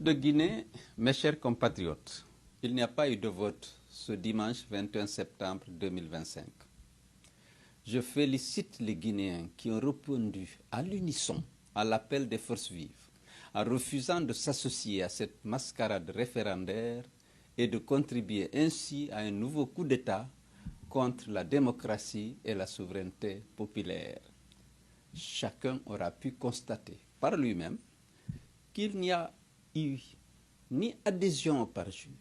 Peuple de Guinée, mes chers compatriotes, il n'y a pas eu de vote ce dimanche 21 septembre 2025. Je félicite les Guinéens qui ont répondu à l'unisson à l'appel des forces vives, en refusant de s'associer à cette mascarade référendaire et de contribuer ainsi à un nouveau coup d'État contre la démocratie et la souveraineté populaire. Chacun aura pu constater par lui-même qu'il n'y a eu ni adhésion au parjure,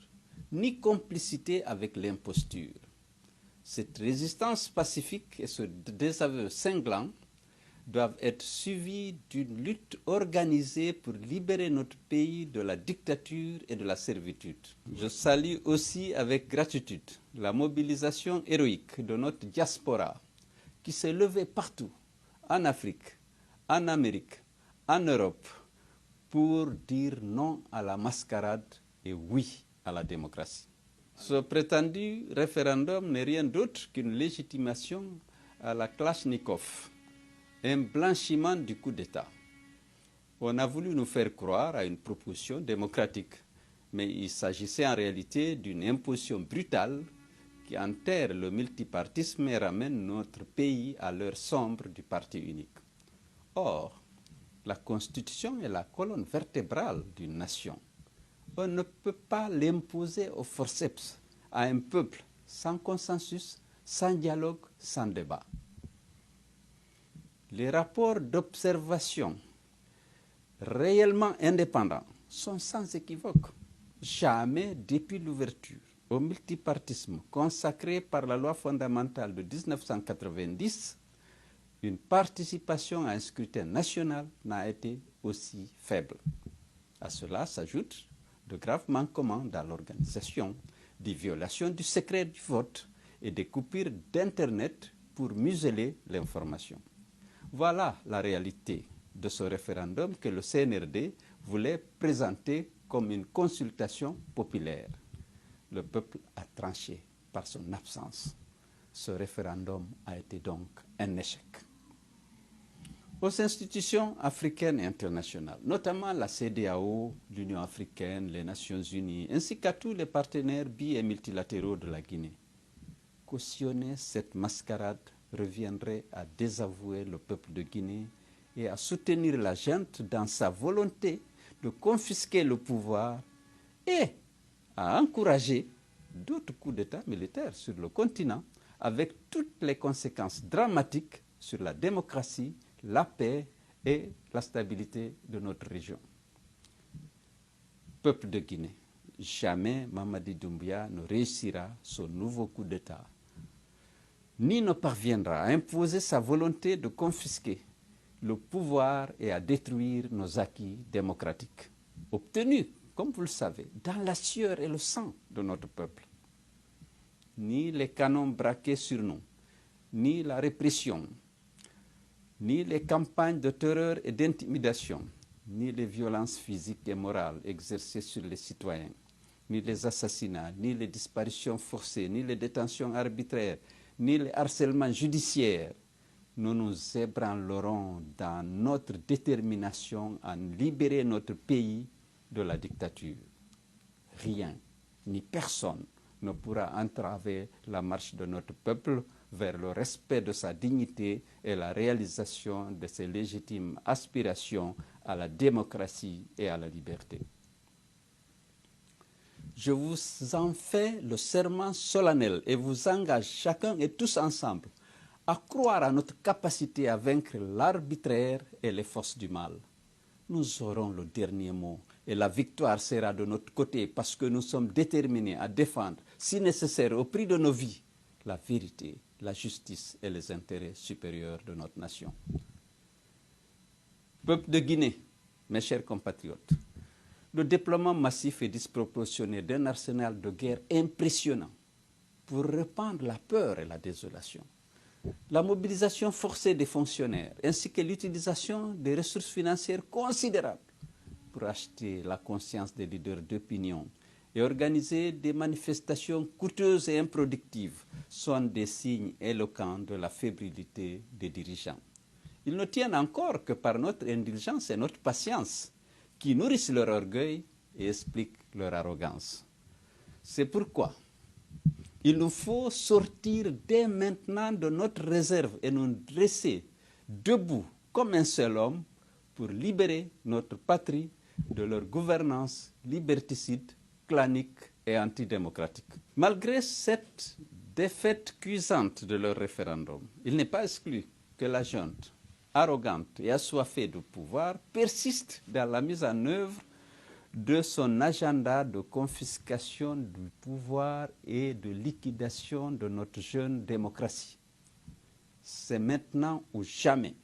ni complicité avec l'imposture. Cette résistance pacifique et ce désaveu cinglant doivent être suivis d'une lutte organisée pour libérer notre pays de la dictature et de la servitude. Je salue aussi avec gratitude la mobilisation héroïque de notre diaspora qui s'est levée partout, en Afrique, en Amérique, en Europe, pour dire non à la mascarade et oui à la démocratie. Ce prétendu référendum n'est rien d'autre qu'une légitimation à la Kalachnikov, un blanchiment du coup d'État. On a voulu nous faire croire à une proposition démocratique, mais il s'agissait en réalité d'une imposition brutale qui enterre le multipartisme et ramène notre pays à l'heure sombre du parti unique. Or, la Constitution est la colonne vertébrale d'une nation. On ne peut pas l'imposer au forceps à un peuple sans consensus, sans dialogue, sans débat. Les rapports d'observation réellement indépendants sont sans équivoque. Jamais depuis l'ouverture au multipartisme consacré par la loi fondamentale de 1990, une participation à un scrutin national n'a été aussi faible. À cela s'ajoutent de graves manquements dans l'organisation, des violations du secret du vote et des coupures d'Internet pour museler l'information. Voilà la réalité de ce référendum que le CNRD voulait présenter comme une consultation populaire. Le peuple a tranché par son absence. Ce référendum a été donc un échec. Aux institutions africaines et internationales, notamment la CEDEAO, l'Union africaine, les Nations unies, ainsi qu'à tous les partenaires bi- et multilatéraux de la Guinée, cautionner cette mascarade reviendrait à désavouer le peuple de Guinée et à soutenir la junte dans sa volonté de confisquer le pouvoir et à encourager d'autres coups d'État militaires sur le continent avec toutes les conséquences dramatiques sur la démocratie, la paix et la stabilité de notre région. Peuple de Guinée, jamais Mamadi Doumbouya ne réussira son nouveau coup d'État, ni ne parviendra à imposer sa volonté de confisquer le pouvoir et à détruire nos acquis démocratiques, obtenus, comme vous le savez, dans la sueur et le sang de notre peuple. Ni les canons braqués sur nous, ni la répression, ni les campagnes de terreur et d'intimidation, ni les violences physiques et morales exercées sur les citoyens, ni les assassinats, ni les disparitions forcées, ni les détentions arbitraires, ni les harcèlements judiciaires ne nous ébranleront dans notre détermination à libérer notre pays de la dictature. Rien, ni personne ne pourra entraver la marche de notre peuple vers le respect de sa dignité et la réalisation de ses légitimes aspirations à la démocratie et à la liberté. Je vous en fais le serment solennel et vous engage chacun et tous ensemble à croire à notre capacité à vaincre l'arbitraire et les forces du mal. Nous aurons le dernier mot et la victoire sera de notre côté parce que nous sommes déterminés à défendre, si nécessaire, au prix de nos vies, la vérité, la justice et les intérêts supérieurs de notre nation. Peuple de Guinée, mes chers compatriotes, le déploiement massif et disproportionné d'un arsenal de guerre impressionnant pour répandre la peur et la désolation, la mobilisation forcée des fonctionnaires ainsi que l'utilisation des ressources financières considérables pour acheter la conscience des leaders d'opinion et organiser des manifestations coûteuses et improductives sont des signes éloquents de la fébrilité des dirigeants. Ils ne tiennent encore que par notre indulgence et notre patience qui nourrissent leur orgueil et explique leur arrogance. C'est pourquoi il nous faut sortir dès maintenant de notre réserve et nous dresser debout comme un seul homme pour libérer notre patrie de leur gouvernance liberticide, clanique et antidémocratique. Malgré cette défaite cuisante de leur référendum, il n'est pas exclu que la junte, arrogante et assoiffée de pouvoir, persiste dans la mise en œuvre de son agenda de confiscation du pouvoir et de liquidation de notre jeune démocratie. C'est maintenant ou jamais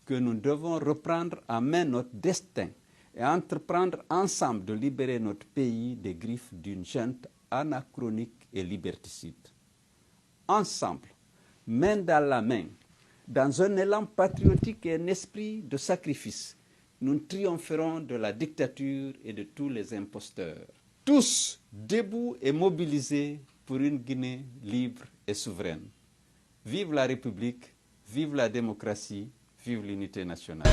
que nous devons reprendre en main notre destin et entreprendre ensemble de libérer notre pays des griffes d'une junte anachronique et liberticide. Ensemble, main dans la main, dans un élan patriotique et un esprit de sacrifice, nous triompherons de la dictature et de tous les imposteurs. Tous debout et mobilisés pour une Guinée libre et souveraine. Vive la République, vive la démocratie, vive l'unité nationale.